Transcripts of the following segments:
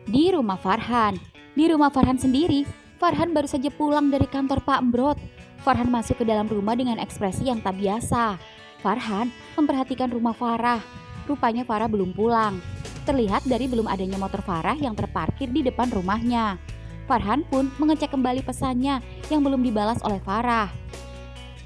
Di rumah Farhan. Di rumah Farhan sendiri, Farhan baru saja pulang dari kantor Pak Embrot. Farhan masuk ke dalam rumah dengan ekspresi yang tak biasa. Farhan memperhatikan rumah Farah. Rupanya Farah belum pulang. Terlihat dari belum adanya motor Farah yang terparkir di depan rumahnya. Farhan pun mengecek kembali pesannya yang belum dibalas oleh Farah.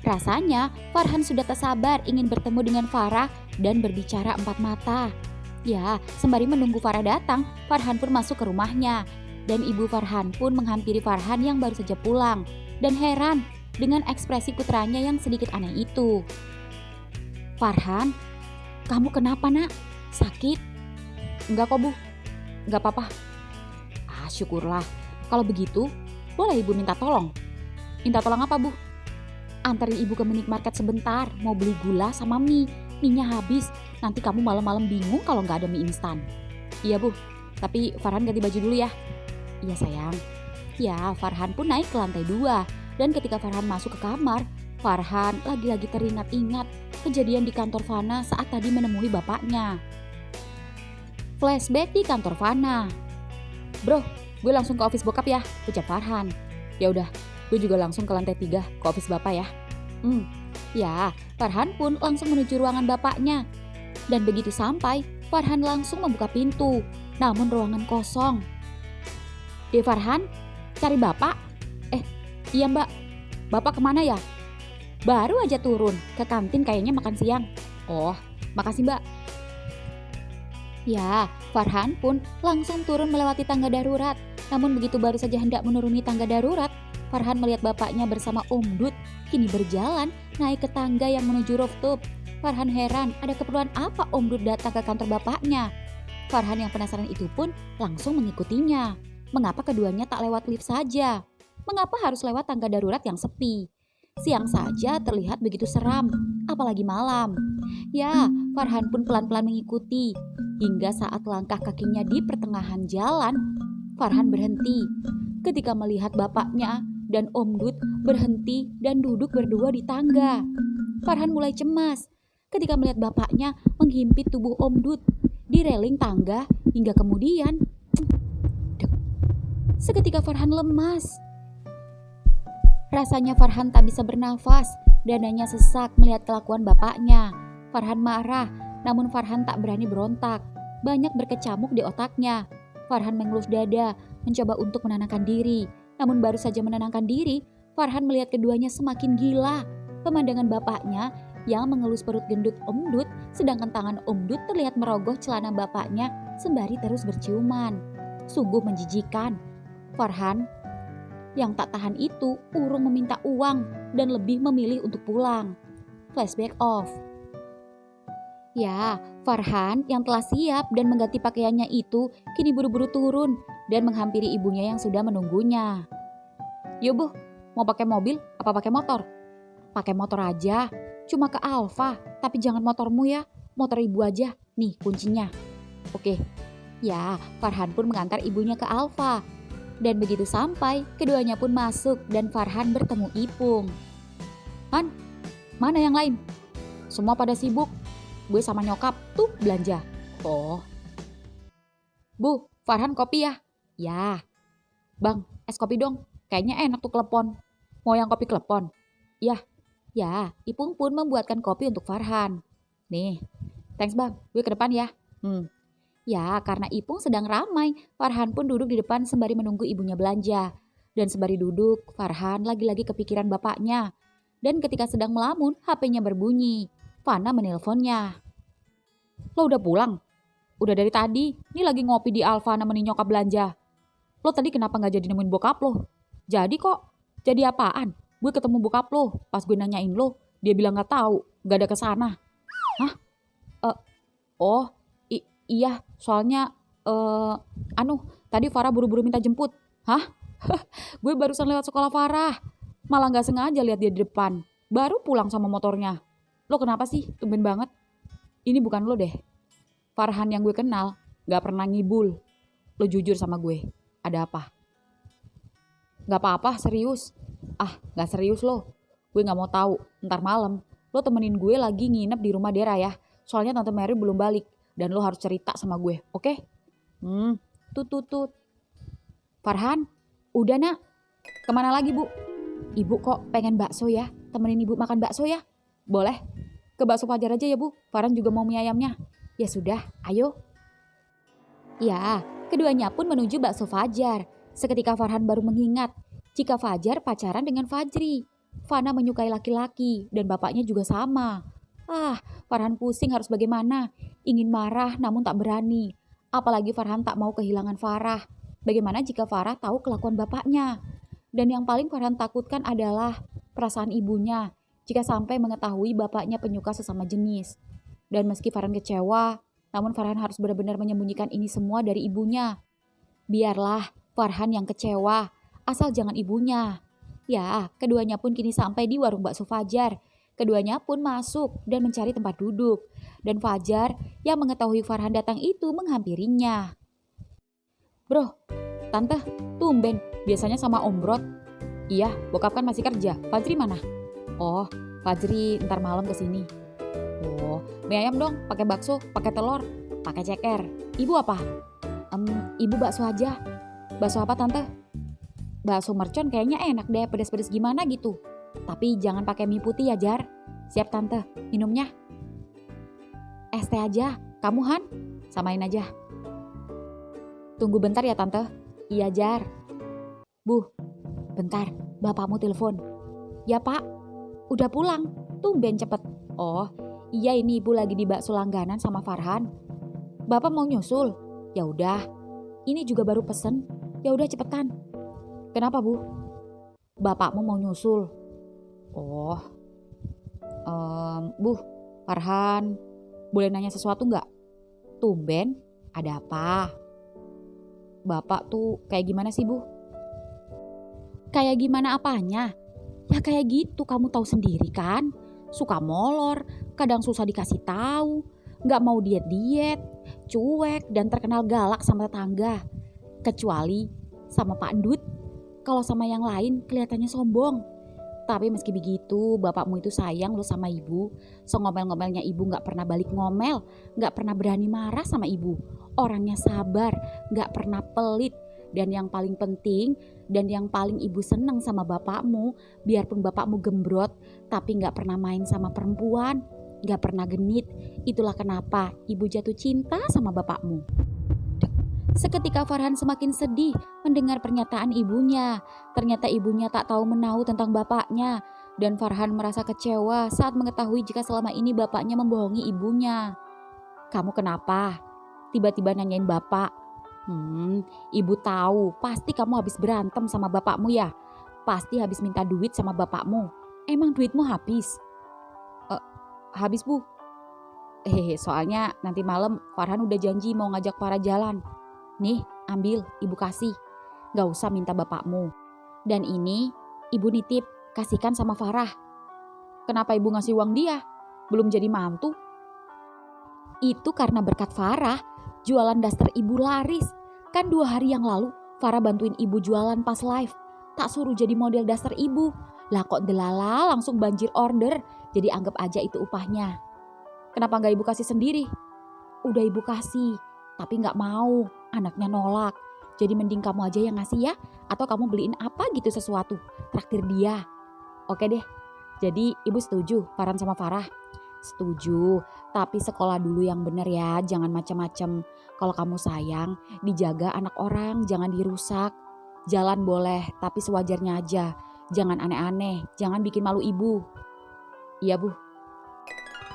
Rasanya Farhan sudah tak sabar ingin bertemu dengan Farah dan berbicara empat mata. Ya, sembari menunggu Farah datang, Farhan pun masuk ke rumahnya. Dan ibu Farhan pun menghampiri Farhan yang baru saja pulang. Dan heran dengan ekspresi putranya yang sedikit aneh itu. "Farhan, kamu kenapa nak? Sakit?" "Enggak kok bu, enggak apa-apa." "Ah syukurlah, kalau begitu boleh ibu minta tolong." "Minta tolong apa bu?" "Antarin ibu ke minimarket sebentar, mau beli gula sama mie. Mie-nya habis, nanti kamu malam-malam bingung kalau nggak ada mie instan." "Iya bu, tapi Farhan ganti baju dulu ya." "Iya sayang." Ya, Farhan pun naik ke lantai 2. Dan ketika Farhan masuk ke kamar, Farhan lagi-lagi teringat-ingat kejadian di kantor Fana saat tadi menemui bapaknya. Flashback di kantor Fana. "Bro, gue langsung ke office bokap ya," ucap Farhan. "Ya udah, gue juga langsung ke lantai 3 ke office bapak ya." Ya, Farhan pun langsung menuju ruangan bapaknya. Dan begitu sampai, Farhan langsung membuka pintu. Namun ruangan kosong. "Dek Farhan, cari bapak?" "Iya mbak, bapak kemana ya?" "Baru aja turun, ke kantin kayaknya makan siang." "Oh, makasih mbak." Ya, Farhan pun langsung turun melewati tangga darurat. Namun begitu baru saja hendak menuruni tangga darurat, Farhan melihat bapaknya bersama Om Dut kini berjalan naik ke tangga yang menuju rooftop. Farhan heran ada keperluan apa Om Dut datang ke kantor bapaknya. Farhan yang penasaran itu pun langsung mengikutinya. Mengapa keduanya tak lewat lift saja? Mengapa harus lewat tangga darurat yang sepi? Siang saja terlihat begitu seram, apalagi malam. Ya, Farhan pun pelan-pelan mengikuti. Hingga saat langkah kakinya di pertengahan jalan, Farhan berhenti. Ketika melihat bapaknya dan Om Dut berhenti dan duduk berdua di tangga. Farhan mulai cemas ketika melihat bapaknya menghimpit tubuh Om Dut di reling tangga hingga kemudian seketika Farhan lemas. Rasanya Farhan tak bisa bernafas, dadanya sesak melihat kelakuan bapaknya. Farhan marah, namun Farhan tak berani berontak. Banyak berkecamuk di otaknya. Farhan mengelus dada, mencoba untuk menenangkan diri. Namun baru saja menenangkan diri, Farhan melihat keduanya semakin gila. Pemandangan bapaknya yang mengelus perut gendut Om Dut, sedangkan tangan Om Dut terlihat merogoh celana bapaknya sembari terus berciuman. Sungguh menjijikan. Farhan yang tak tahan itu urung meminta uang dan lebih memilih untuk pulang. Flashback off. Ya, Farhan yang telah siap dan mengganti pakaiannya itu kini buru-buru turun dan menghampiri ibunya yang sudah menunggunya. "Yuk bu, mau pakai mobil apa pakai motor?" "Pakai motor aja, cuma ke Alfa, tapi jangan motormu ya, motor ibu aja, nih kuncinya." "Oke." Ya, Farhan pun mengantar ibunya ke Alfa. Dan begitu sampai, keduanya pun masuk dan Farhan bertemu Ipung. "Han, mana yang lain?" "Semua pada sibuk. Gue sama nyokap tuh belanja." "Oh." "Bu, Farhan kopi ya?" "Ya." "Bang, es kopi dong. Kayaknya enak tuh klepon." "Mau yang kopi klepon?" "Ya." Ya, Ipung pun membuatkan kopi untuk Farhan. "Nih, thanks bang, gue ke depan ya." Ya, karena Ipung sedang ramai, Farhan pun duduk di depan sembari menunggu ibunya belanja. Dan sembari duduk, Farhan lagi-lagi kepikiran bapaknya. Dan ketika sedang melamun, HP-nya berbunyi. Fana menelponnya. "Lo udah pulang?" "Udah dari tadi, ini lagi ngopi di Alfa nemenin nyokap belanja." "Lo tadi kenapa gak jadi nemuin bokap lo?" "Jadi kok." "Jadi apaan? Gue ketemu bokap lo, pas gue nanyain lo, dia bilang gak tahu, gak ada kesana." "Hah? Oh, iya, soalnya tadi Farah buru-buru minta jemput." "Hah?" "Gue barusan lewat sekolah Farah, malah gak sengaja lihat dia di depan, baru pulang sama motornya." "Lo kenapa sih, tumben banget?" "Ini bukan lo deh. Farhan yang gue kenal gak pernah ngibul. Lo jujur sama gue, ada apa?" "Gak apa-apa, serius." "Ah, gak serius lo. Gue gak mau tahu. Ntar malam lo temenin gue lagi nginep di rumah Dera ya. Soalnya Tante Mary belum balik dan lo harus cerita sama gue, oke?" Tut tut tut. Farhan, udah nak. Kemana lagi bu? Ibu kok pengen bakso ya? Temenin ibu makan bakso ya? Boleh. Ke bakso Fajar aja ya bu. Farhan juga mau mie ayamnya. Ya sudah, ayo. Ya, keduanya pun menuju bakso Fajar. Seketika Farhan baru mengingat jika Fajar pacaran dengan Fajri. Fana menyukai laki-laki dan bapaknya juga sama. Farhan pusing harus bagaimana. Ingin marah namun tak berani. Apalagi Farhan tak mau kehilangan Farah. Bagaimana jika Farah tahu kelakuan bapaknya? Dan yang paling Farhan takutkan adalah perasaan ibunya jika sampai mengetahui bapaknya penyuka sesama jenis. Dan meski Farhan kecewa, namun Farhan harus benar-benar menyembunyikan ini semua dari ibunya. Biarlah Farhan yang kecewa, asal jangan ibunya. Ya, keduanya pun kini sampai di warung bakso Fajar. Keduanya pun masuk dan mencari tempat duduk. Dan Fajar yang mengetahui Farhan datang itu menghampirinya. Bro, tante, tumben, biasanya sama Om Brot. Iya, bokap kan masih kerja. Fajri mana? Oh, Fajri ntar malam kesini. Oh, mie ayam dong, pakai bakso, pakai telur, pakai ceker. Ibu apa? Ibu bakso aja. Bakso apa tante? Bakso mercon kayaknya enak deh, pedas-pedas gimana gitu. Tapi jangan pakai mie putih ya Jar. Siap tante, minumnya? Es teh aja, kamu Han? Samain aja. Tunggu bentar ya tante. Iya Jar. Bu, bentar, bapakmu telepon. Ya pak, udah pulang, tumben cepet. Oh, iya ini ibu lagi di bakso langganan sama Farhan. Bapak mau nyusul? Ya udah, ini juga baru pesen. Ya udah cepetan. Kenapa bu? Bapakmu mau nyusul. Oh, bu, Farhan, boleh nanya sesuatu nggak? Tumben, ada apa? Bapak tuh kayak gimana sih bu? Kayak gimana apanya? Ya kayak gitu, kamu tahu sendiri kan? Suka molor, kadang susah dikasih tahu, nggak mau diet-diet, cuek dan terkenal galak sama tetangga. Kecuali sama Pak Endut. Kalau sama yang lain kelihatannya sombong. Tapi meski begitu, bapakmu itu sayang loh sama ibu. Sengomel-ngomelnya ibu gak pernah balik ngomel, gak pernah berani marah sama ibu. Orangnya sabar, gak pernah pelit. Dan yang paling penting, dan yang paling ibu seneng sama bapakmu, biarpun bapakmu gembrot, tapi gak pernah main sama perempuan, gak pernah genit. Itulah kenapa ibu jatuh cinta sama bapakmu. Seketika Farhan semakin sedih mendengar pernyataan ibunya. Ternyata ibunya tak tahu menahu tentang bapaknya. Dan Farhan merasa kecewa saat mengetahui jika selama ini bapaknya membohongi ibunya. Kamu kenapa? Tiba-tiba nanyain bapak. Ibu tahu pasti kamu habis berantem sama bapakmu ya. Pasti habis minta duit sama bapakmu. Emang duitmu habis? Habis bu. Soalnya nanti malam Farhan udah janji mau ngajak Farah jalan. Nih, ambil, ibu kasih. Gak usah minta bapakmu. Dan ini, ibu nitip, kasihkan sama Farah. Kenapa ibu ngasih uang dia? Belum jadi mantu? Itu karena berkat Farah, jualan daster ibu laris. Kan 2 hari yang lalu, Farah bantuin ibu jualan pas live. Tak suruh jadi model daster ibu. Lah kok delala langsung banjir order, jadi anggap aja itu upahnya. Kenapa gak ibu kasih sendiri? Udah ibu kasih, tapi gak mau. Anaknya nolak. Jadi mending kamu aja yang ngasih ya. Atau kamu beliin apa gitu sesuatu. Traktir dia. Oke deh. Jadi ibu setuju Farhan sama Farah? Setuju. Tapi sekolah dulu yang bener ya. Jangan macem-macem. Kalau kamu sayang, dijaga anak orang. Jangan dirusak. Jalan boleh, tapi sewajarnya aja. Jangan aneh-aneh. Jangan bikin malu ibu. Iya bu.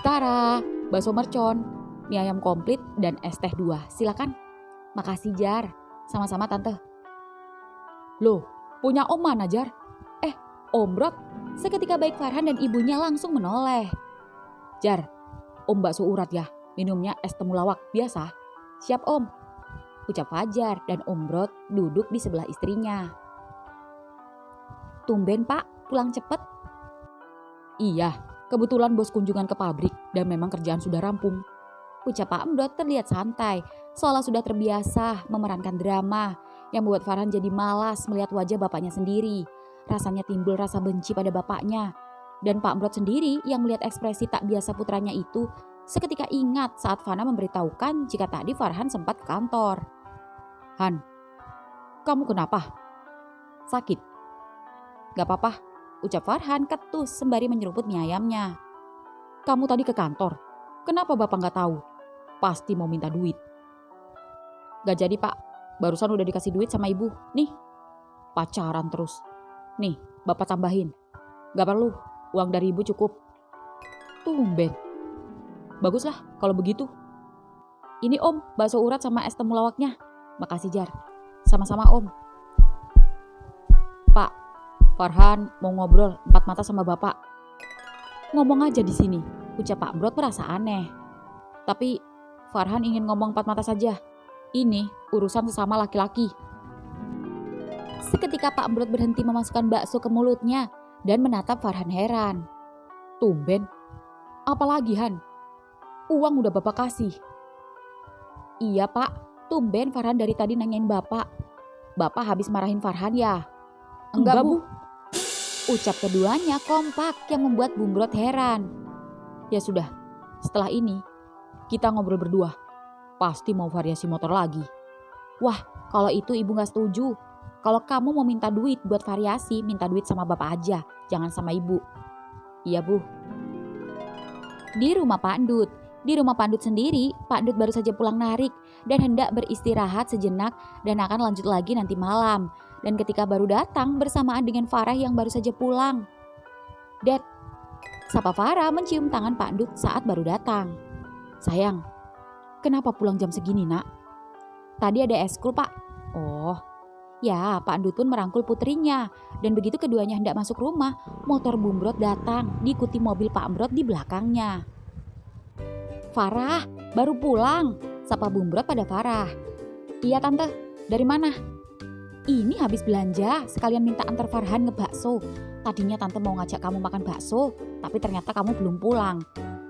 Tara, bakso mercon, mie ayam komplit, dan es teh 2. Silakan. Makasih Jar, sama-sama tante. Loh, punya om mana Jar? Om Brot. Seketika baik Farhan dan ibunya langsung menoleh. Jar, om bakso urat ya, minumnya es temulawak biasa. Siap om, ucap Fajar dan Om Brot duduk di sebelah istrinya. Tumben pak, pulang cepet. Iya, kebetulan bos kunjungan ke pabrik dan memang kerjaan sudah rampung. Ucap Pak Embrot terlihat santai, seolah sudah terbiasa memerankan drama yang membuat Farhan jadi malas melihat wajah bapaknya sendiri. Rasanya timbul rasa benci pada bapaknya. Dan Pak Embrot sendiri yang melihat ekspresi tak biasa putranya itu seketika ingat saat Fana memberitahukan jika tadi Farhan sempat ke kantor. Han, kamu kenapa? Sakit? Gak apa-apa, ucap Farhan ketus sembari menyeruput mie ayamnya. Kamu tadi ke kantor, kenapa bapak gak tahu? Pasti mau minta duit. Gak jadi pak, barusan udah dikasih duit sama ibu. Nih, pacaran terus. Nih, bapak tambahin. Gak perlu, uang dari ibu cukup. Tumben. Baguslah kalau begitu. Ini om, bakso urat sama es temulawaknya. Makasih Jar. Sama-sama om. Pak, Farhan mau ngobrol 4 mata sama bapak. Ngomong aja di sini, ucap Pak Brot merasa aneh. Tapi Farhan ingin ngomong 4 mata saja. Ini urusan sesama laki-laki. Seketika Pak Brot berhenti memasukkan bakso ke mulutnya dan menatap Farhan heran. Tumben, apalagi Han? Uang udah bapak kasih. Iya pak, tumben Farhan dari tadi nanyain bapak. Bapak habis marahin Farhan ya? Enggak bu. Ucap keduanya kompak yang membuat Bumbrot heran. Ya sudah, setelah ini kita ngobrol berdua. Pasti mau variasi motor lagi. Wah, kalau itu ibu gak setuju. Kalau kamu mau minta duit buat variasi, minta duit sama bapak aja, jangan sama ibu. Iya bu. Di rumah Pak Ndut. Di rumah Pak Ndut sendiri, Pak Ndut baru saja pulang narik dan hendak beristirahat sejenak dan akan lanjut lagi nanti malam. Dan ketika baru datang bersamaan dengan Farah yang baru saja pulang. Dad, sapa Farah mencium tangan Pak Ndut saat baru datang. Sayang, kenapa pulang jam segini nak? Tadi ada eskul pak. Oh, ya Pak Ndut pun merangkul putrinya. Dan begitu keduanya hendak masuk rumah, motor Bumbrot datang diikuti mobil Pak Brot di belakangnya. Farah, baru pulang, sapa Bumbrot pada Farah. Iya tante, dari mana? Ini habis belanja, sekalian minta antar Farhan ngebakso. Tadinya tante mau ngajak kamu makan bakso, tapi ternyata kamu belum pulang.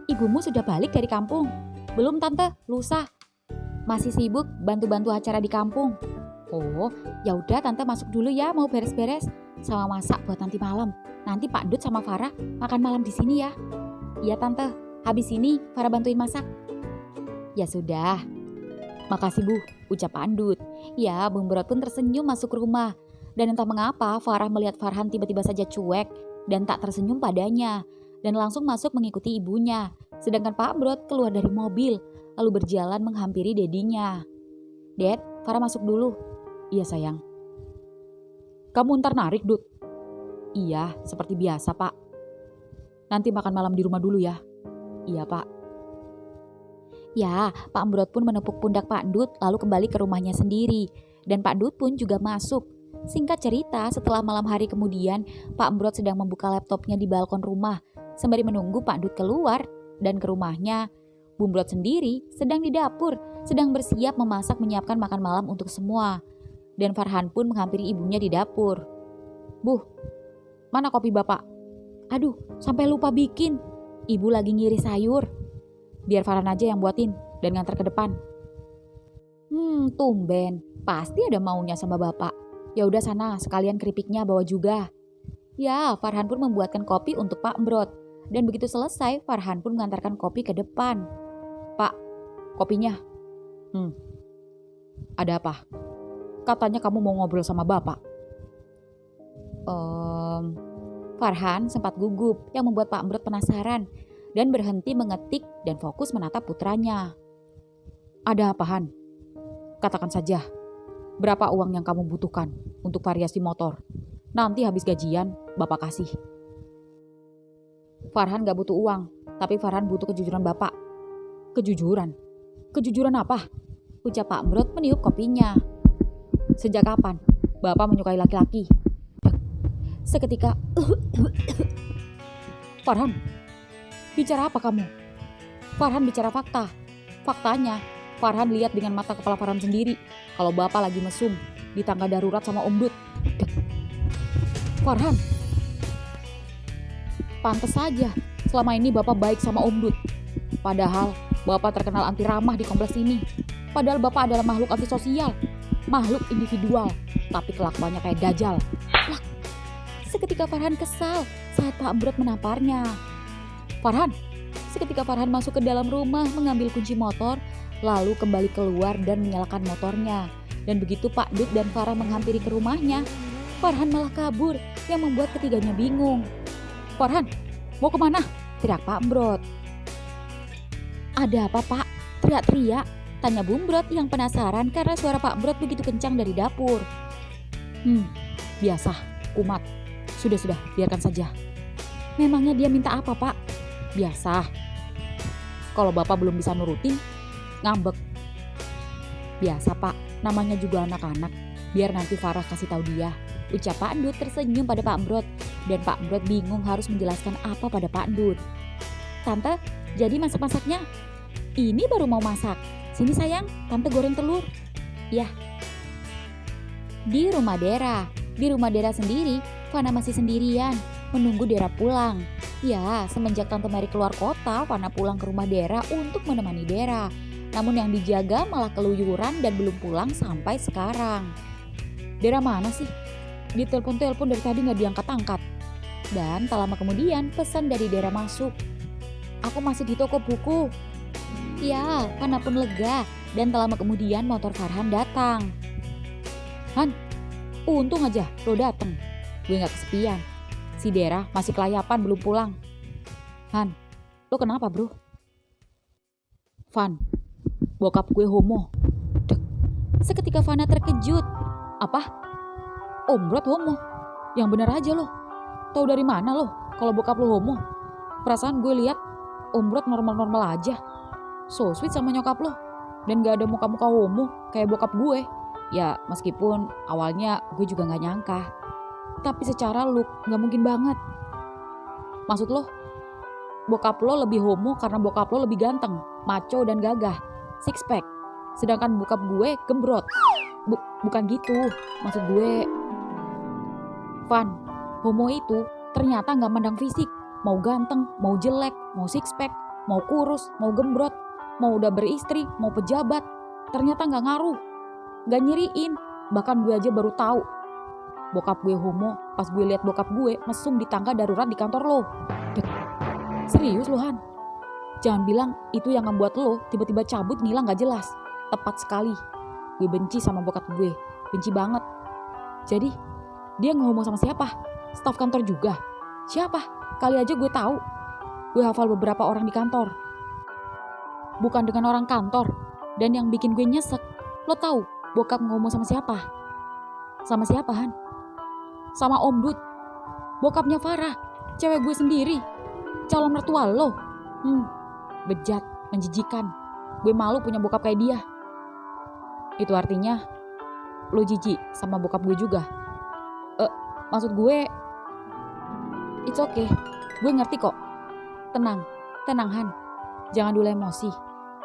Ibumu sudah balik dari kampung? Belum tante, lusa. Masih sibuk bantu-bantu acara di kampung. Oh, ya udah tante masuk dulu ya, mau beres-beres sama masak buat nanti malam. Nanti Pak Ndut sama Farah makan malam di sini ya. Iya tante, habis ini Farah bantuin masak. Ya sudah. Makasih bu, ucap Pak Ndut. Ya, Bumbrot pun tersenyum masuk rumah. Dan entah mengapa Farah melihat Farhan tiba-tiba saja cuek dan tak tersenyum padanya. Dan langsung masuk mengikuti ibunya. Sedangkan Pak Brot keluar dari mobil lalu berjalan menghampiri dedinya. Dad, Farah masuk dulu. Iya sayang. Kamu ntar narik Dut? Iya, seperti biasa pak. Nanti makan malam di rumah dulu ya. Iya pak. Ya, Pak Brot pun menepuk pundak Pak Ndut lalu kembali ke rumahnya sendiri. Dan Pak Ndut pun juga masuk. Singkat cerita, setelah malam hari kemudian, Pak Brot sedang membuka laptopnya di balkon rumah. Sembari menunggu Pak Ndut keluar dan ke rumahnya. Bumbrot sendiri sedang di dapur, sedang bersiap memasak menyiapkan makan malam untuk semua. Dan Farhan pun menghampiri ibunya di dapur. Bu, mana kopi bapak? Aduh, sampai lupa bikin. Ibu lagi ngiris sayur. Biar Farhan aja yang buatin dan ngantar ke depan. Tumben, pasti ada maunya sama bapak. Ya udah sana, sekalian keripiknya bawa juga. Ya, Farhan pun membuatkan kopi untuk Pak Brot. Dan begitu selesai, Farhan pun mengantarkan kopi ke depan. Pak, kopinya. Ada apa? Katanya kamu mau ngobrol sama bapak. Farhan sempat gugup yang membuat Pak Brot penasaran dan berhenti mengetik dan fokus menatap putranya. Ada apa Han? Katakan saja, berapa uang yang kamu butuhkan untuk variasi motor? Nanti habis gajian, bapak kasih. Farhan gak butuh uang, tapi Farhan butuh kejujuran bapak. Kejujuran? Kejujuran apa? Ucap Pak Brot meniup kopinya. Sejak kapan bapak menyukai laki-laki? Seketika, Farhan, bicara apa kamu? Farhan bicara fakta. Faktanya, Farhan lihat dengan mata kepala Farhan sendiri kalau bapak lagi mesum di tangga darurat sama Om Dut. Farhan, pantes saja selama ini bapak baik sama Om Dut. Padahal bapak terkenal anti ramah di kompleks ini. Padahal bapak adalah makhluk antisosial, makhluk individual, tapi kelakuannya kayak dajal. Seketika Farhan kesal saat Pak Brot menamparnya. Farhan, seketika Farhan masuk ke dalam rumah mengambil kunci motor, lalu kembali keluar dan menyalakan motornya. Dan begitu Pak Dut dan Farah menghampiri ke rumahnya, Farhan malah kabur yang membuat ketiganya bingung. "Farhan, mau kemana?" teriak Pak Embrot. "Ada apa Pak?" teriak-teriak, tanya Bumbrot yang penasaran karena suara Pak Embrot begitu kencang dari dapur. Biasa, kumat. Sudah, biarkan saja." "Memangnya dia minta apa Pak?" "Biasa. Kalau Bapak belum bisa nurutin, ngambek." "Biasa Pak, namanya juga anak-anak. Biar nanti Farah kasih tahu dia," ucap Pak Endut tersenyum pada Pak Embrot. Dan Pak Embrot bingung harus menjelaskan apa pada Pak Endut. "Tante, jadi masak-masaknya?" "Ini baru mau masak. Sini sayang, Tante goreng telur." "Ya." Di rumah Dera sendiri, Fana masih sendirian, menunggu Dera pulang. Ya, semenjak Tante Mary keluar kota, Fana pulang ke rumah Dera untuk menemani Dera. Namun yang dijaga malah keluyuran dan belum pulang sampai sekarang. "Dera mana sih? Ditelepon-telepon dari tadi gak diangkat-angkat." Dan tak lama kemudian pesan dari Dera masuk. "Aku masih di toko buku." Ya, Fana pun lega dan tak lama kemudian motor Farhan datang. "Han, untung aja lo dateng. Gue gak kesepian. Si Dera masih kelayapan belum pulang." "Han, lo kenapa bro?" "Van, bokap gue homo." Dek. Seketika Fana terkejut. "Apa? Om Brot homo? Yang bener aja lo. Tahu dari mana lo kalau bokap lo homo? Perasaan gue lihat Om Brot normal-normal aja. So sweet sama nyokap lo. Dan gak ada muka-muka homo kayak bokap gue." Ya meskipun awalnya gue juga gak nyangka. Tapi secara look gak mungkin banget. "Maksud lo, bokap lo lebih homo karena bokap lo lebih ganteng, maco dan gagah, six pack. Sedangkan bokap gue gembrot." Bukan gitu, maksud gue." "Van, homo itu ternyata gak mandang fisik. Mau ganteng, mau jelek, mau six pack, mau kurus, mau gembrot, mau udah beristri, mau pejabat. Ternyata gak ngaruh, gak nyiriin. Bahkan gue aja baru tahu bokap gue homo pas gue lihat bokap gue mesum di tangga darurat di kantor lo." Dek. "Serius lo Han? Jangan bilang itu yang membuat lo tiba-tiba cabut ngilang gak jelas." "Tepat sekali. Gue benci sama bokap gue. Benci banget." "Jadi dia ngehomo sama siapa? Staf kantor juga? Siapa? Kali aja gue tahu. Gue hafal beberapa orang di kantor." "Bukan dengan orang kantor. Dan yang bikin gue nyesek, lo tahu bokap ngehomo sama siapa?" "Sama siapa Han?" "Sama Om Dut. Bokapnya Farah. Cewek gue sendiri. Calon mertua lo. Bejat, menjijikan. Gue malu punya bokap kayak dia." "Itu artinya lo jijik sama bokap gue juga?" Maksud gue, it's okay. Gue ngerti kok. Tenang Han. Jangan dulu emosi.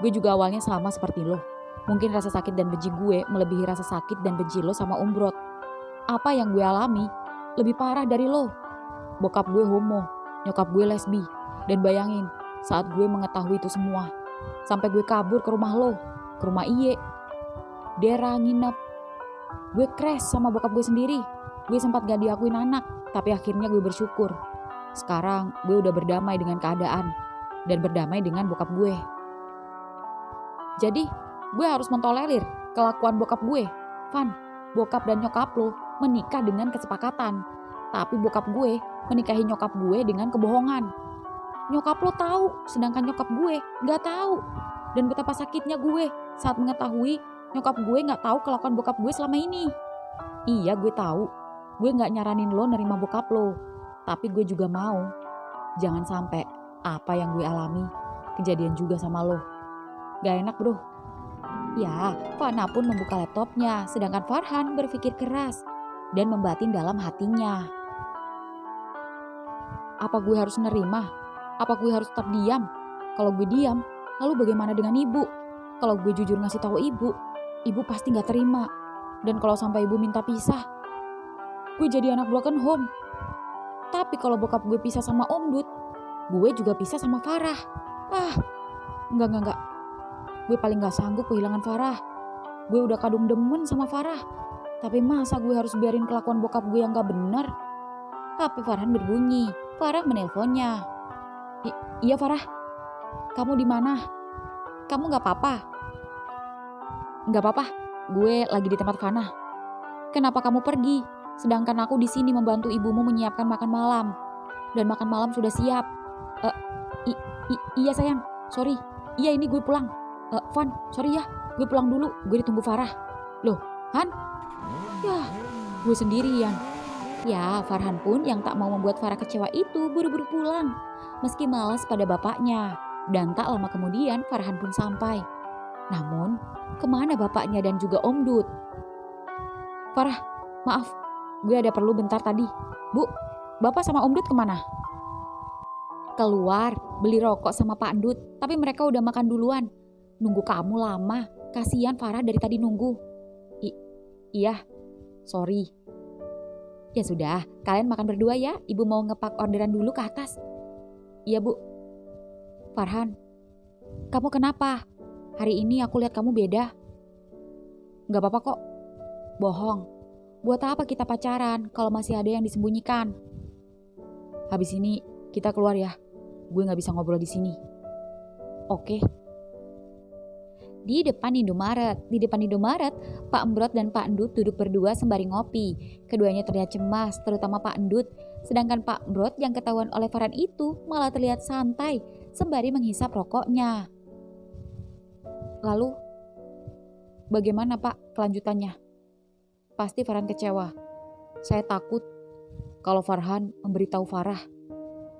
Gue juga awalnya sama seperti lo. Mungkin rasa sakit dan benci gue melebihi rasa sakit dan benci lo sama Om Brot. Apa yang gue alami lebih parah dari lo. Bokap gue homo, nyokap gue lesbi. Dan bayangin, saat gue mengetahui itu semua, sampai gue kabur ke rumah lo, ke rumah Iye, Dera nginep. Gue crash sama bokap gue sendiri. Gue sempat gak diakuin anak, tapi akhirnya gue bersyukur. Sekarang gue udah berdamai dengan keadaan dan berdamai dengan bokap gue. Jadi gue harus mentolerir kelakuan bokap gue. Van, bokap dan nyokap lo menikah dengan kesepakatan, tapi bokap gue menikahi nyokap gue dengan kebohongan. Nyokap lo tahu, sedangkan nyokap gue gak tahu. Dan betapa sakitnya gue saat mengetahui nyokap gue gak tahu kelakuan bokap gue selama ini. Iya gue tahu, gue gak nyaranin lo nerima bokap lo, tapi gue juga mau jangan sampai apa yang gue alami kejadian juga sama lo. Gak enak bro. Ya, Fana pun membuka laptopnya, sedangkan Farhan berpikir keras dan membatin dalam hatinya. Apa gue harus nerima? Apa gue harus tetap diam? Kalau gue diam, lalu bagaimana dengan ibu? Kalau gue jujur ngasih tahu ibu pasti gak terima. Dan kalau sampai ibu minta pisah, gue jadi anak broken home. Tapi kalau bokap gue pisah sama Om Dut, gue juga pisah sama Farah. Enggak. Gue paling gak sanggup kehilangan Farah. Gue udah kadung demen sama Farah. Tapi masa gue harus biarin kelakuan bokap gue yang gak bener? HP Farhan berbunyi. Farah menelponnya. Iya Farah, kamu di mana? Kamu gak apa-apa? Gak apa-apa, gue lagi di tempat Fanah. Kenapa kamu pergi? Sedangkan aku di sini membantu ibumu menyiapkan makan malam. Dan makan malam sudah siap. Eh, iya sayang, sorry. Iya ini gue pulang. Van, sorry ya, gue pulang dulu. Gue ditunggu Farah. Loh, Han? Ya, gue sendirian. Ya, Farhan pun yang tak mau membuat Farah kecewa itu buru-buru pulang. Meski malas pada bapaknya. Dan tak lama kemudian Farhan pun sampai. Namun, kemana bapaknya dan juga Om Dut? Farah, maaf, gue ada perlu bentar tadi. Bu, Bapak sama Om Dut kemana? Keluar, beli rokok sama Pak Dut, tapi mereka udah makan duluan. Nunggu kamu lama, kasihan Farah dari tadi nunggu. Iya, sorry. Ya sudah, kalian makan berdua ya, ibu mau ngepak orderan dulu ke atas. Iya bu. Farhan, kamu kenapa? Hari ini aku lihat kamu beda. Gak apa-apa kok. Bohong. Buat apa kita pacaran kalau masih ada yang disembunyikan? Habis ini kita keluar ya. Gue gak bisa ngobrol di sini. Oke. Di depan Indomaret, Pak Embrot dan Pak Endut duduk berdua sembari ngopi. Keduanya terlihat cemas, terutama Pak Endut. Sedangkan Pak Embrot yang ketahuan oleh Farhan itu malah terlihat santai sembari menghisap rokoknya. Lalu, bagaimana Pak kelanjutannya? Pasti Farhan kecewa. Saya takut kalau Farhan memberitahu Farah.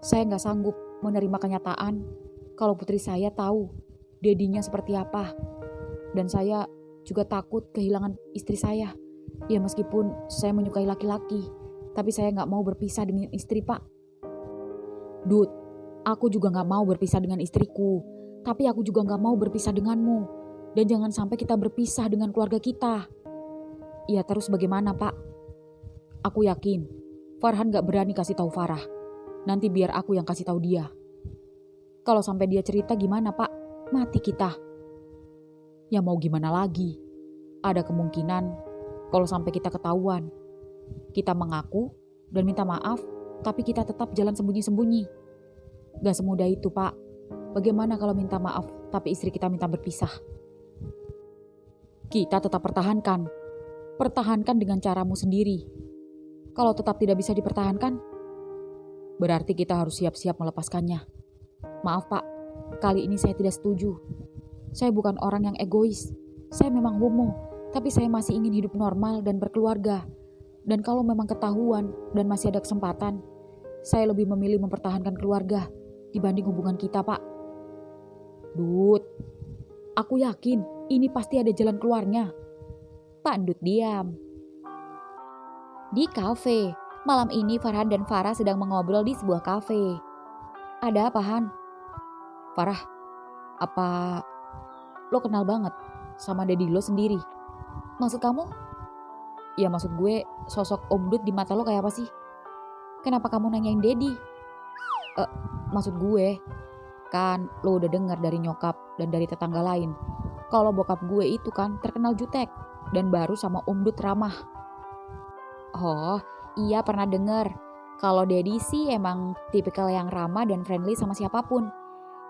Saya gak sanggup menerima kenyataan kalau putri saya tahu dedinya seperti apa. Dan saya juga takut kehilangan istri saya. Ya meskipun saya menyukai laki-laki, tapi saya gak mau berpisah dengan istri Pak. Dut, aku juga gak mau berpisah dengan istriku. Tapi aku juga gak mau berpisah denganmu. Dan jangan sampai kita berpisah dengan keluarga kita. Ya terus bagaimana Pak? Aku yakin Farhan gak berani kasih tahu Farah. Nanti biar aku yang kasih tahu dia. Kalau sampai dia cerita gimana Pak? Mati kita. Ya mau gimana lagi? Ada kemungkinan kalau sampai kita ketahuan, kita mengaku dan minta maaf, tapi kita tetap jalan sembunyi-sembunyi. Gak semudah itu Pak. Bagaimana kalau minta maaf tapi istri kita minta berpisah? Kita tetap pertahankan. Pertahankan dengan caramu sendiri. Kalau tetap tidak bisa dipertahankan, berarti kita harus siap-siap melepaskannya. Maaf Pak, kali ini saya tidak setuju. Saya bukan orang yang egois. Saya memang homo, tapi saya masih ingin hidup normal dan berkeluarga. Dan kalau memang ketahuan dan masih ada kesempatan, saya lebih memilih mempertahankan keluarga dibanding hubungan kita Pak. Dut, aku yakin ini pasti ada jalan keluarnya. Pak Dut diam. Di kafe, malam ini Farhan dan Farah sedang mengobrol di sebuah kafe. Ada apa Han? Farah, apa lo kenal banget sama daddy lo sendiri? Maksud kamu? Ya maksud gue sosok Om Dut di mata lo kayak apa sih? Kenapa kamu nanyain daddy? Maksud gue, kan lo udah dengar dari nyokap dan dari tetangga lain. Kalau bokap gue itu kan terkenal jutek dan baru sama Om Dut ramah. Oh, iya pernah dengar. Kalau daddy sih emang tipikal yang ramah dan friendly sama siapapun.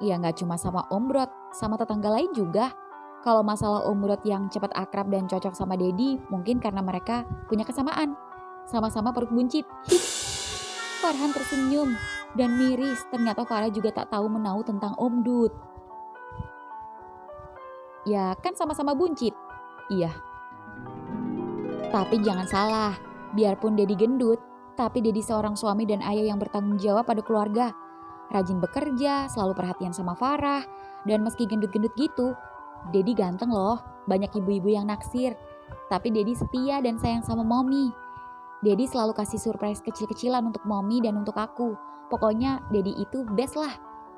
Ya gak cuma sama Om Brot, sama tetangga lain juga. Kalau masalah Om Brot yang cepat akrab dan cocok sama daddy, mungkin karena mereka punya kesamaan. Sama-sama perut buncit. Farhan tersenyum dan miris. Ternyata Farah juga tak tahu menahu tentang Om Dut. Ya kan sama-sama buncit. Iya. Tapi jangan salah. Biarpun Dedi gendut, tapi Dedi seorang suami dan ayah yang bertanggung jawab pada keluarga. Rajin bekerja, selalu perhatian sama Farah. Dan meski gendut-gendut gitu, Dedi ganteng loh. Banyak ibu-ibu yang naksir. Tapi Dedi setia dan sayang sama Mommy. Dedi selalu kasih surprise kecil-kecilan untuk Mommy dan untuk aku. Pokoknya Dedi itu best lah.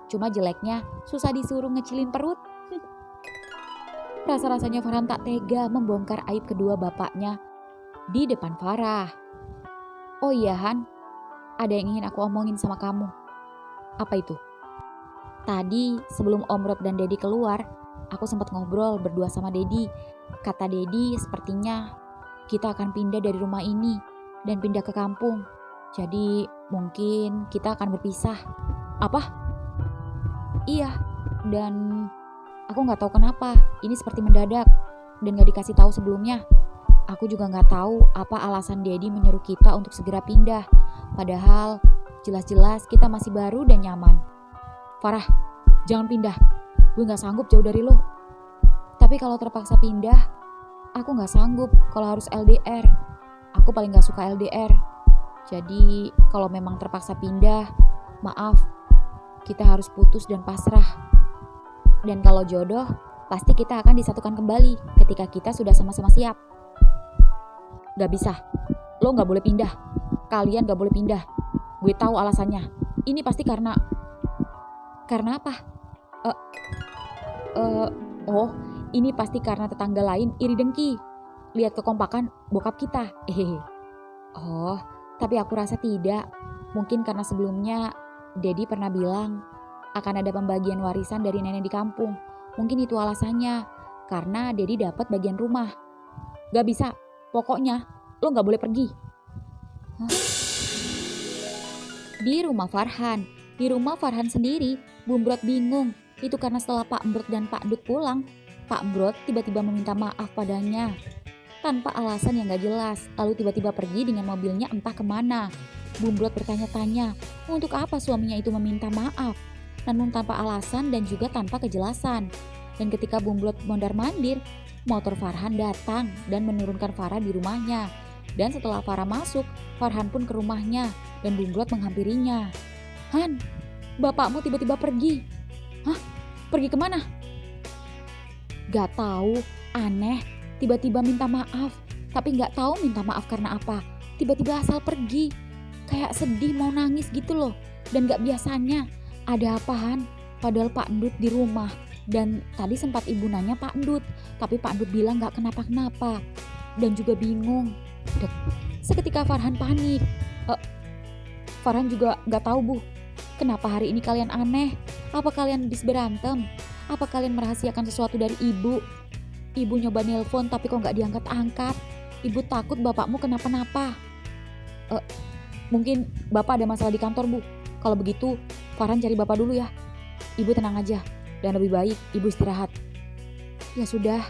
Cuma jeleknya susah disuruh ngecilin perut. Rasa-rasanya Farhan tak tega membongkar aib kedua bapaknya di depan Farah. Oh iya Han, ada yang ingin aku omongin sama kamu. Apa itu? Tadi sebelum Om Rod dan Dedi keluar, aku sempat ngobrol berdua sama Dedi. Kata Dedi sepertinya kita akan pindah dari rumah ini dan pindah ke kampung. Jadi mungkin kita akan berpisah. Apa? Iya, dan aku gak tahu kenapa ini seperti mendadak. dan gak dikasih tahu sebelumnya. Aku juga gak tahu apa alasan Dedi menyuruh kita untuk segera pindah. Padahal jelas-jelas kita masih baru dan nyaman. Farah, jangan pindah. Gue gak sanggup jauh dari lo. Tapi kalau terpaksa pindah, aku gak sanggup kalau harus LDR. Aku paling gak suka LDR. Jadi kalau memang terpaksa pindah, maaf, kita harus putus dan pasrah. Dan kalau jodoh, pasti kita akan disatukan kembali ketika kita sudah sama-sama siap. Gak bisa, lo gak boleh pindah. Kalian gak boleh pindah. Gue tahu alasannya. Ini pasti karena apa? Oh, ini pasti karena tetangga lain iri dengki. Lihat kekompakan bokap kita. Oh, tapi aku rasa tidak. Mungkin karena sebelumnya Dedi pernah bilang akan ada pembagian warisan dari nenek di kampung. Mungkin itu alasannya. Karena Dedi dapat bagian rumah. Gak bisa. Pokoknya lo gak boleh pergi. Hah? Di rumah Farhan sendiri, Bu Embrot bingung. Itu karena setelah Pak Embrot dan Pak Dut pulang, Pak Embrot tiba-tiba meminta maaf padanya. Tanpa alasan yang gak jelas. Lalu tiba-tiba pergi dengan mobilnya entah kemana. Bu Embrot bertanya-tanya, untuk apa suaminya itu meminta maaf? Namun tanpa alasan dan juga tanpa kejelasan. Dan ketika Bu Embrot mondar-mandir, motor Farhan datang dan menurunkan Farah di rumahnya. Dan setelah Farah masuk, Farhan pun ke rumahnya dan Bu Embrot menghampirinya. Han, bapakmu tiba-tiba pergi. Hah? Pergi kemana? Gak tahu, aneh. Tiba-tiba minta maaf, tapi gak tahu minta maaf karena apa. Tiba-tiba asal pergi. Kayak sedih mau nangis gitu loh. Dan gak biasanya. Ada apa Han? Padahal Pak Endut di rumah. Dan tadi sempat ibu nanya Pak Endut. Tapi Pak Endut bilang gak kenapa-kenapa. Dan juga bingung. Seketika Farhan panik. Farhan juga gak tahu Bu. Kenapa hari ini kalian aneh? Apa kalian habis berantem? Apa kalian merahasiakan sesuatu dari ibu? Ibu nyoba nelpon tapi kok gak diangkat-angkat. Ibu takut bapakmu kenapa-napa. Mungkin bapak ada masalah di kantor Bu. Kalau begitu Farhan cari bapak dulu ya. Ibu tenang aja. Dan lebih baik ibu istirahat. Ya sudah.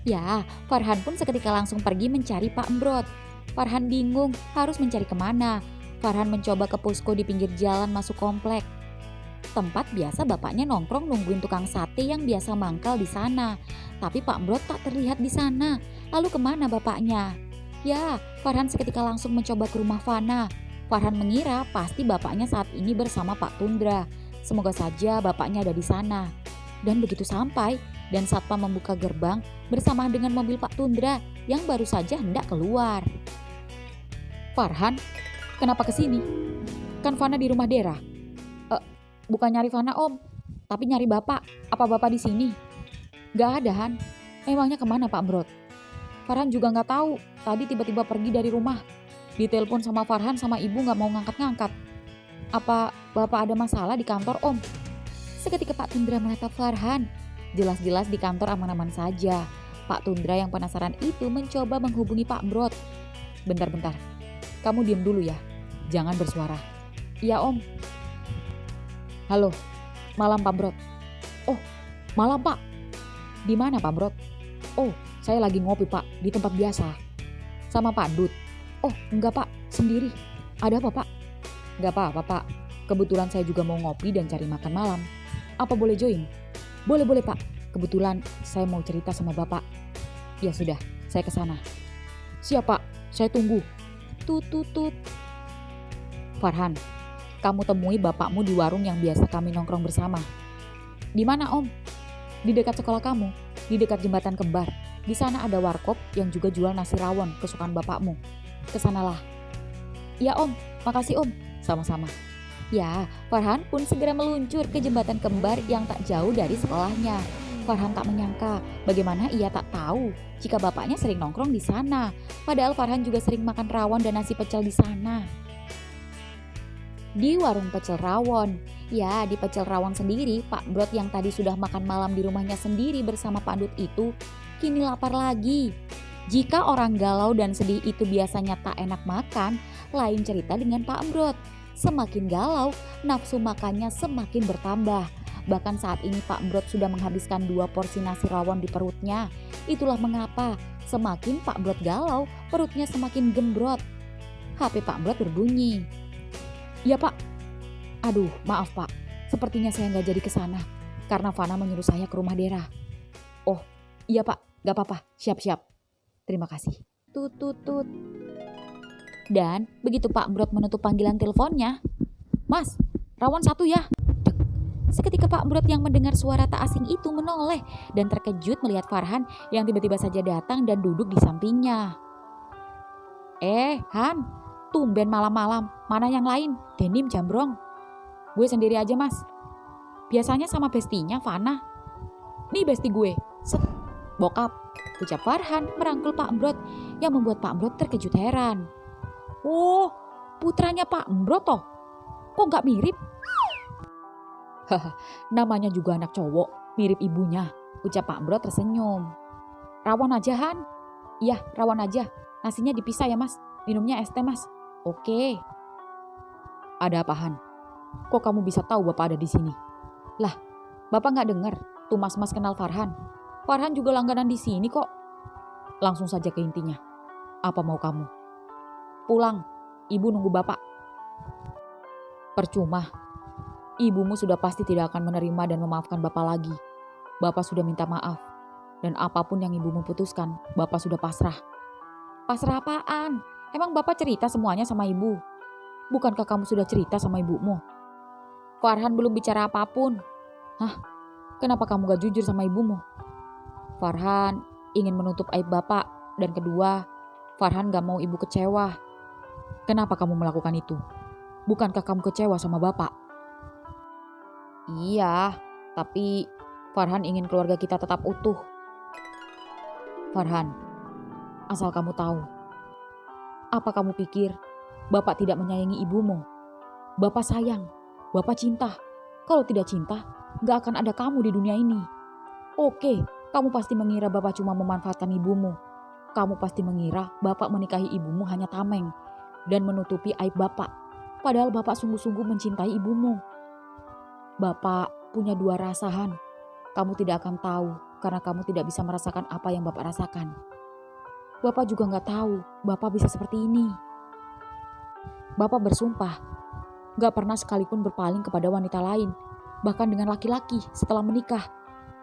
Ya, Farhan pun seketika langsung pergi mencari Pak Embrot. Farhan bingung harus mencari kemana. Farhan mencoba ke posko di pinggir jalan masuk komplek. Tempat biasa bapaknya nongkrong nungguin tukang sate yang biasa mangkal di sana. Tapi Pak Embrot tak terlihat di sana. Lalu kemana bapaknya? Ya, Farhan seketika langsung mencoba ke rumah Fana. Farhan mengira pasti bapaknya saat ini bersama Pak Tundra. Semoga saja bapaknya ada di sana. Dan begitu sampai, dan satpam membuka gerbang bersama dengan mobil Pak Tundra yang baru saja hendak keluar. Farhan, kenapa kesini? Kan Fana di rumah Dera. Bukan nyari Fana Om, tapi nyari bapak. Apa bapak di sini? Gak ada Han. Emangnya kemana Pak Embrot? Farhan juga gak tahu. Tadi tiba-tiba pergi dari rumah. Ditelepon sama Farhan sama ibu gak mau ngangkat-ngangkat. Apa bapak ada masalah di kantor Om? Seketika Pak Tundra menatap Farhan. Jelas-jelas di kantor aman-aman saja. Pak Tundra yang penasaran itu mencoba menghubungi Pak Embrot. Bentar-bentar, kamu diam dulu ya. Jangan bersuara. Iya Om. Halo, malam Pak Embrot. Oh, malam Pak. Di mana Pak Embrot? Oh, saya lagi ngopi Pak, di tempat biasa. Sama Pak Dut. Oh, enggak Pak, sendiri. Ada apa Pak? Enggak apa-apa Pak. Kebetulan saya juga mau ngopi dan cari makan malam. Apa boleh join? Boleh Pak. Kebetulan saya mau cerita sama Bapak. Ya sudah, saya ke sana. Siap Pak, saya tunggu. Tut. Farhan, kamu temui bapakmu di warung yang biasa kami nongkrong bersama. Di mana Om? Di dekat sekolah kamu, di dekat jembatan kembar. Di sana ada warkop yang juga jual nasi rawon kesukaan bapakmu. Kesanalah. Ya Om, makasih Om. Sama-sama. Ya, Farhan pun segera meluncur ke jembatan kembar yang tak jauh dari sekolahnya. Farhan tak menyangka bagaimana ia tak tahu jika bapaknya sering nongkrong di sana. Padahal Farhan juga sering makan rawon dan nasi pecel di sana. Di warung pecel rawon. Ya, di pecel rawon sendiri, Pak Embrot yang tadi sudah makan malam di rumahnya sendiri bersama Pak Dut itu, kini lapar lagi. Jika orang galau dan sedih itu biasanya tak enak makan, lain cerita dengan Pak Embrot. Semakin galau, nafsu makannya semakin bertambah. Bahkan saat ini Pak Brot sudah menghabiskan 2 porsi nasi rawon di perutnya. Itulah mengapa semakin Pak Brot galau, perutnya semakin gembrot. HP Pak Brot berbunyi. "Ya Pak, aduh maaf Pak, sepertinya saya nggak jadi ke sana karena Fana menyuruh saya ke rumah Dera." "Oh iya Pak, nggak apa-apa, siap-siap. Terima kasih." Tut tut tut. Dan begitu Pak Brot menutup panggilan teleponnya, "Mas, rawon 1 ya." Dek. Seketika Pak Brot yang mendengar suara tak asing itu menoleh dan terkejut melihat Farhan yang tiba-tiba saja datang dan duduk di sampingnya. Han, tumben malam-malam, mana yang lain? Denim Jambrong." "Gue sendiri aja mas. Biasanya sama bestinya Fana." "Nih besti gue." Set. "Bokap," ucap Farhan merangkul Pak Brot yang membuat Pak Brot terkejut heran. "Oh, putranya Pak Brot toh? Kok gak mirip?" "Haha, namanya juga anak cowok, mirip ibunya," ucap Pak Brot tersenyum. "Rawon aja Han?" "Iya, rawon aja. Nasinya dipisah ya mas, minumnya es teh mas." "Oke." "Ada apa Han? Kok kamu bisa tahu bapak ada di sini?" "Lah, bapak gak dengar tuh mas-mas kenal Farhan. Farhan juga langganan di sini kok." "Langsung saja ke intinya. Apa mau kamu?" "Pulang, ibu nunggu bapak." "Percuma. Ibumu sudah pasti tidak akan menerima dan memaafkan bapak lagi. Bapak sudah minta maaf. Dan apapun yang ibumu putuskan, bapak sudah pasrah." "Pasrah apaan? Emang bapak cerita semuanya sama ibu? Bukankah kamu sudah cerita sama ibumu?" "Farhan belum bicara apapun." "Hah? Kenapa kamu gak jujur sama ibumu?" "Farhan ingin menutup aib bapak. Dan kedua, Farhan gak mau ibu kecewa." "Kenapa kamu melakukan itu? Bukankah kamu kecewa sama bapak?" "Iya, tapi Farhan ingin keluarga kita tetap utuh." "Farhan, asal kamu tahu, apa kamu pikir bapak tidak menyayangi ibumu? Bapak sayang, bapak cinta. Kalau tidak cinta, gak akan ada kamu di dunia ini. Oke, kamu pasti mengira bapak cuma memanfaatkan ibumu. Kamu pasti mengira bapak menikahi ibumu hanya tameng dan menutupi aib bapak. Padahal bapak sungguh-sungguh mencintai ibumu. Bapak punya 2 rasa Han. Kamu tidak akan tahu karena kamu tidak bisa merasakan apa yang bapak rasakan. Bapak juga gak tahu bapak bisa seperti ini. Bapak bersumpah gak pernah sekalipun berpaling kepada wanita lain, bahkan dengan laki-laki setelah menikah.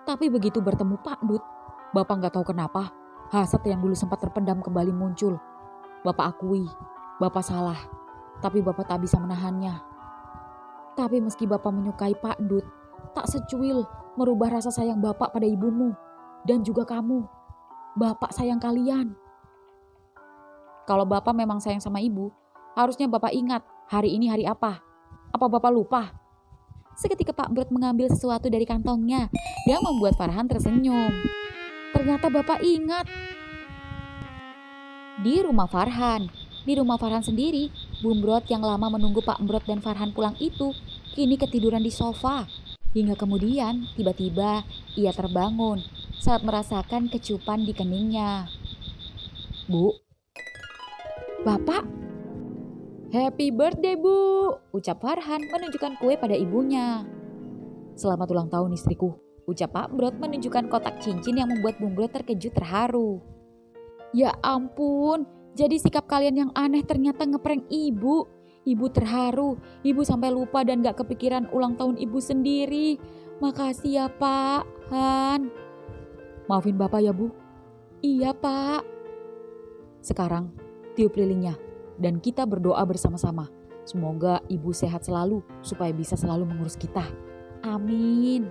Tapi begitu bertemu Pak Dut, bapak gak tahu kenapa hasad yang dulu sempat terpendam kembali muncul. Bapak akui, bapak salah, tapi bapak tak bisa menahannya. Tapi meski bapak menyukai Pak Dut, tak secuil merubah rasa sayang bapak pada ibumu dan juga kamu. Bapak sayang kalian. Kalau bapak memang sayang sama ibu, harusnya bapak ingat hari ini hari apa. Apa bapak lupa?" Seketika Pak Brot mengambil sesuatu dari kantongnya yang membuat Farhan tersenyum. Ternyata bapak ingat. Di rumah Farhan sendiri, Bung Brot yang lama menunggu Pak Brot dan Farhan pulang itu kini ketiduran di sofa. Hingga kemudian tiba-tiba ia terbangun saat merasakan kecupan di keningnya. "Bu." "Bapak." "Happy birthday Bu," ucap Farhan menunjukkan kue pada ibunya. "Selamat ulang tahun istriku," ucap Pak Brot menunjukkan kotak cincin yang membuat Bung Brot terkejut terharu. "Ya ampun, jadi sikap kalian yang aneh ternyata ngeprank ibu. Ibu terharu, ibu sampai lupa dan gak kepikiran ulang tahun ibu sendiri. Makasih ya Pak, Han." "Maafin bapak ya Bu." "Iya Pak." "Sekarang tiup lilinnya dan kita berdoa bersama-sama. Semoga ibu sehat selalu supaya bisa selalu mengurus kita." "Amin."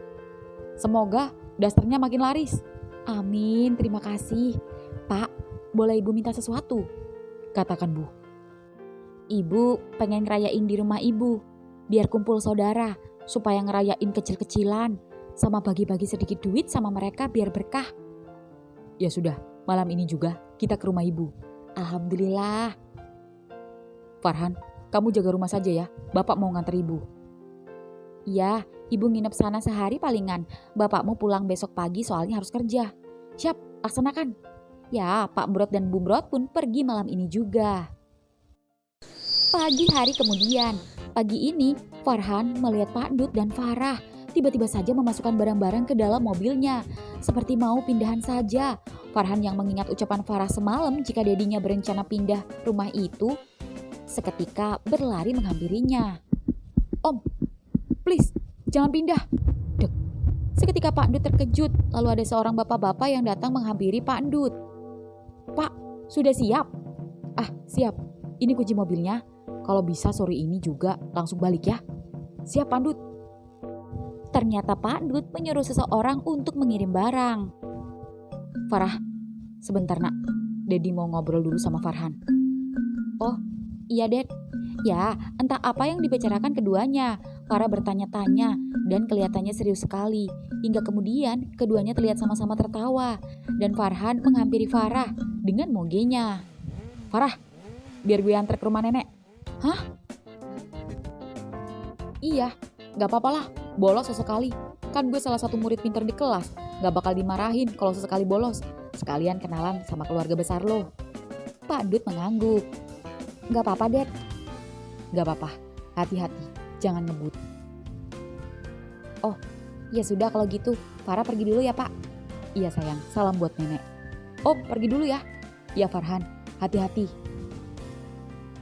"Semoga dasternya makin laris." "Amin, terima kasih." "Pak, boleh ibu minta sesuatu?" "Katakan Bu." "Ibu pengen ngerayain di rumah ibu, biar kumpul saudara, supaya ngerayain kecil-kecilan, sama bagi-bagi sedikit duit sama mereka biar berkah." "Ya sudah, malam ini juga kita ke rumah ibu." "Alhamdulillah." "Farhan, kamu jaga rumah saja ya, bapak mau nganter ibu." "Iya, ibu nginep sana sehari palingan, bapakmu pulang besok pagi soalnya harus kerja." "Siap, laksanakan." Ya, Pak Brot dan Bung Brot pun pergi malam ini juga. Pagi hari kemudian, pagi ini Farhan melihat Pak Dut dan Farah tiba-tiba saja memasukkan barang-barang ke dalam mobilnya, seperti mau pindahan saja. Farhan yang mengingat ucapan Farah semalam jika dedinya berencana pindah rumah itu, seketika berlari menghampirinya. "Om, please, jangan pindah." Dek. Seketika Pak Endut terkejut, lalu ada seorang bapak-bapak yang datang menghampiri Pak Endut. "Pak, sudah siap?" "Ah, siap. Ini kunci mobilnya. Kalau bisa sore ini juga langsung balik ya." "Siap, Pak Endut." Ternyata Pak Endut menyuruh seseorang untuk mengirim barang. "Farah, sebentar nak. Dedi mau ngobrol dulu sama Farhan." "Oh, iya Ded." Ya, entah apa yang dibicarakan keduanya. Farah bertanya-tanya dan kelihatannya serius sekali. Hingga kemudian keduanya terlihat sama-sama tertawa. Dan Farhan menghampiri Farah dengan mogenya. "Farah, biar gue antar ke rumah nenek." "Hah?" "Iya, gak apa-apa lah. Bolos sesekali. Kan gue salah satu murid pintar di kelas. Gak bakal dimarahin kalau sesekali bolos. Sekalian kenalan sama keluarga besar lo." Pak Endut mengangguk. "Gak apa-apa, Ded." "Gak apa-apa. Hati-hati. Jangan ngebut." "Oh, ya sudah kalau gitu. Farah pergi dulu ya, Pak." "Iya sayang, salam buat nenek." "Oh, pergi dulu ya." "Ya Farhan, hati-hati."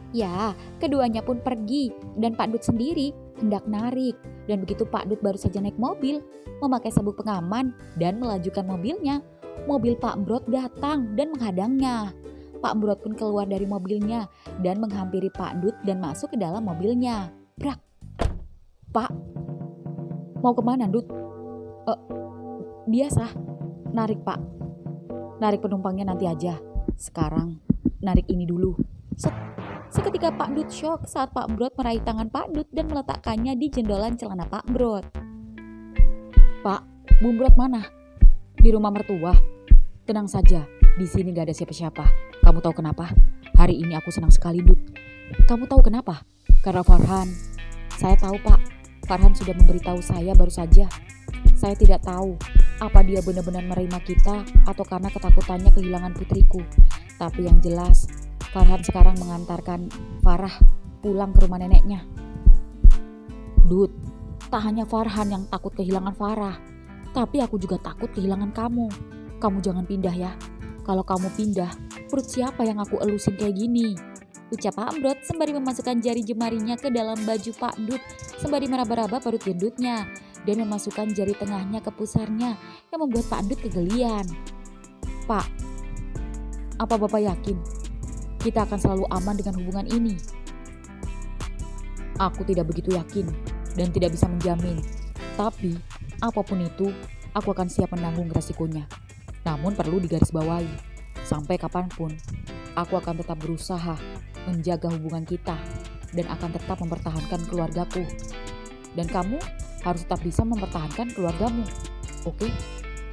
Ya, keduanya pun pergi dan Pak Endut sendiri hendak narik. Dan begitu Pak Endut baru saja naik mobil, memakai sabuk pengaman dan melajukan mobilnya, mobil Pak Embrot datang dan menghadangnya. Pak Embrot pun keluar dari mobilnya dan menghampiri Pak Endut dan masuk ke dalam mobilnya. Brak. "Pak, mau kemana, Dut?" Biasa, narik Pak. Narik penumpangnya nanti aja. Sekarang, narik ini dulu." Set. Seketika Pak Endut shock saat Pak Embrot meraih tangan Pak Endut dan meletakkannya di jendolan celana Pak Embrot. "Pak, Bu Embrot mana?" "Di rumah mertua." "Tenang saja, di sini gak ada siapa-siapa. Kamu tahu kenapa? Hari ini aku senang sekali, Dut." "Kamu tahu kenapa?" "Karena Farhan." "Saya tahu, Pak. Farhan sudah memberitahu saya baru saja. Saya tidak tahu apa dia benar-benar menerima kita atau karena ketakutannya kehilangan putriku. Tapi yang jelas, Farhan sekarang mengantarkan Farah pulang ke rumah neneknya." "Dut, tak hanya Farhan yang takut kehilangan Farah, tapi aku juga takut kehilangan kamu. Kamu jangan pindah ya. Kalau kamu pindah, perut siapa yang aku elusin kayak gini?" Ucap Pak Embrot sembari memasukkan jari jemarinya ke dalam baju Pak Endut sembari meraba-raba perut gendutnya dan memasukkan jari tengahnya ke pusarnya yang membuat Pak Endut kegelian. "Pak, apa Bapak yakin kita akan selalu aman dengan hubungan ini?" "Aku tidak begitu yakin dan tidak bisa menjamin. Tapi apapun itu, aku akan siap menanggung resikonya. Namun perlu digarisbawahi, sampai kapanpun, aku akan tetap berusaha menjaga hubungan kita dan akan tetap mempertahankan keluargaku. Dan kamu harus tetap bisa mempertahankan keluargamu. Oke?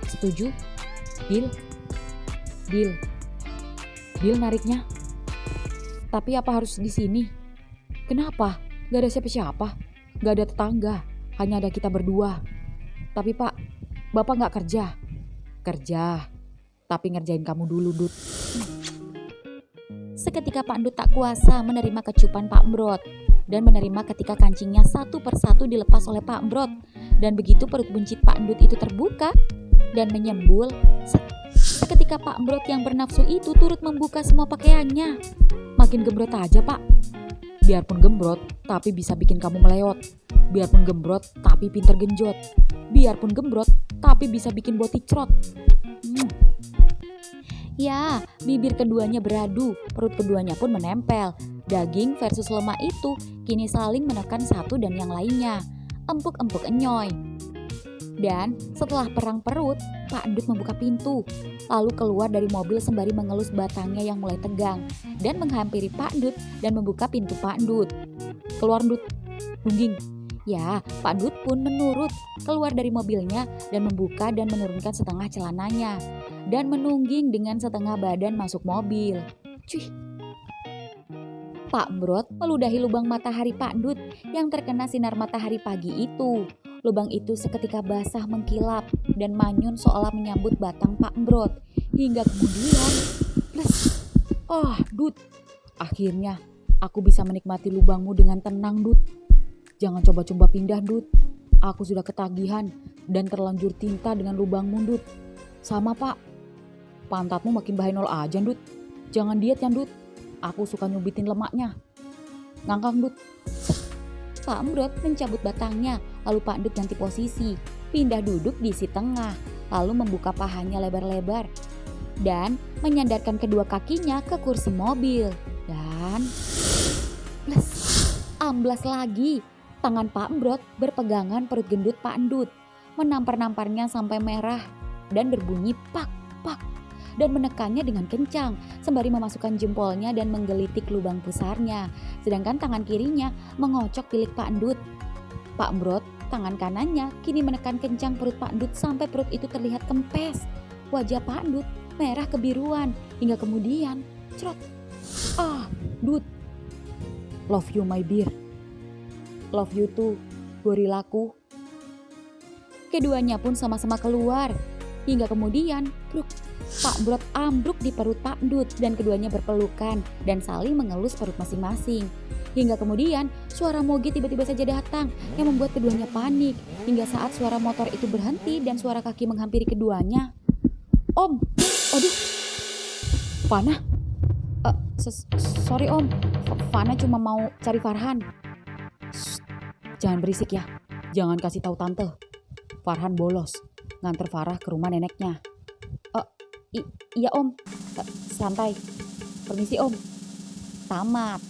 Setuju? Deal? Deal. Deal nariknya. Tapi apa harus di sini? Kenapa? Gak ada siapa-siapa. Gak ada tetangga. Hanya ada kita berdua. Tapi Pak, Bapak gak kerja." "Kerja. Tapi ngerjain kamu dulu, Dut." Seketika Pak Endut tak kuasa menerima kecupan Pak Embrot dan menerima ketika kancingnya satu persatu dilepas oleh Pak Embrot. Dan begitu perut buncit Pak Endut itu terbuka dan menyembul, seketika Pak Embrot yang bernafsu itu turut membuka semua pakaiannya. "Makin gembrot aja, Pak." "Biarpun gembrot, tapi bisa bikin kamu meleot. Biarpun gembrot, tapi pinter genjot. Biarpun gembrot, tapi bisa bikin boti crot." Ya, bibir keduanya beradu, perut keduanya pun menempel. Daging versus lemak itu kini saling menekan satu dan yang lainnya. Empuk-empuk enyoy. Dan setelah perang perut, Pak Endut membuka pintu, lalu keluar dari mobil sembari mengelus batangnya yang mulai tegang dan menghampiri Pak Endut dan membuka pintu Pak Endut. "Keluar, Endut. Nungging." Ya, Pak Endut pun menurut, keluar dari mobilnya dan membuka dan menurunkan setengah celananya dan menungging dengan setengah badan masuk mobil. Cuy. Pak Embrot meludahi lubang matahari Pak Endut yang terkena sinar matahari pagi itu. Lubang itu seketika basah mengkilap dan manyun seolah menyambut batang Pak Embrot. Hingga kemudian, plus. "Oh, Dut, akhirnya aku bisa menikmati lubangmu dengan tenang, Dut. Jangan coba-coba pindah, Dut. Aku sudah ketagihan dan terlanjur tinta dengan lubang mundut. Sama pak. Pantatmu makin bahenol aja Dut. Jangan diet ya Dut. Aku suka nyubitin lemaknya. Ngangkang Dut. Pak Embrot mencabut batangnya, lalu Pak Dut ganti posisi, pindah duduk di sisi tengah, lalu membuka pahanya lebar-lebar, dan menyandarkan kedua kakinya ke kursi mobil. Dan les, amblas lagi. Tangan Pak Embrot berpegangan perut gendut Pak Endut, menampar-namparnya sampai merah dan berbunyi pak, pak, dan menekannya dengan kencang sembari memasukkan jempolnya dan menggelitik lubang pusarnya, sedangkan tangan kirinya mengocok pilik Pak Endut. Pak Embrot, tangan kanannya kini menekan kencang perut Pak Endut sampai perut itu terlihat kempes. Wajah Pak Endut merah kebiruan hingga kemudian cerot. Ah, Dut. Love you my dear. Love you too, gorilaku. Keduanya pun sama-sama keluar hingga kemudian bruk. Pak Embrot ambruk di perut Pak Endut dan keduanya berpelukan dan saling mengelus perut masing-masing. Hingga kemudian suara moge tiba-tiba saja datang yang membuat keduanya panik. Hingga saat suara motor itu berhenti dan suara kaki menghampiri keduanya. Om, aduh, Fana. Sorry Om, Fana cuma mau cari Farhan. Shh, jangan berisik ya, jangan kasih tahu tante. Farhan bolos, nganter Farah ke rumah neneknya. Iya Om, santai. Permisi Om. Tamat.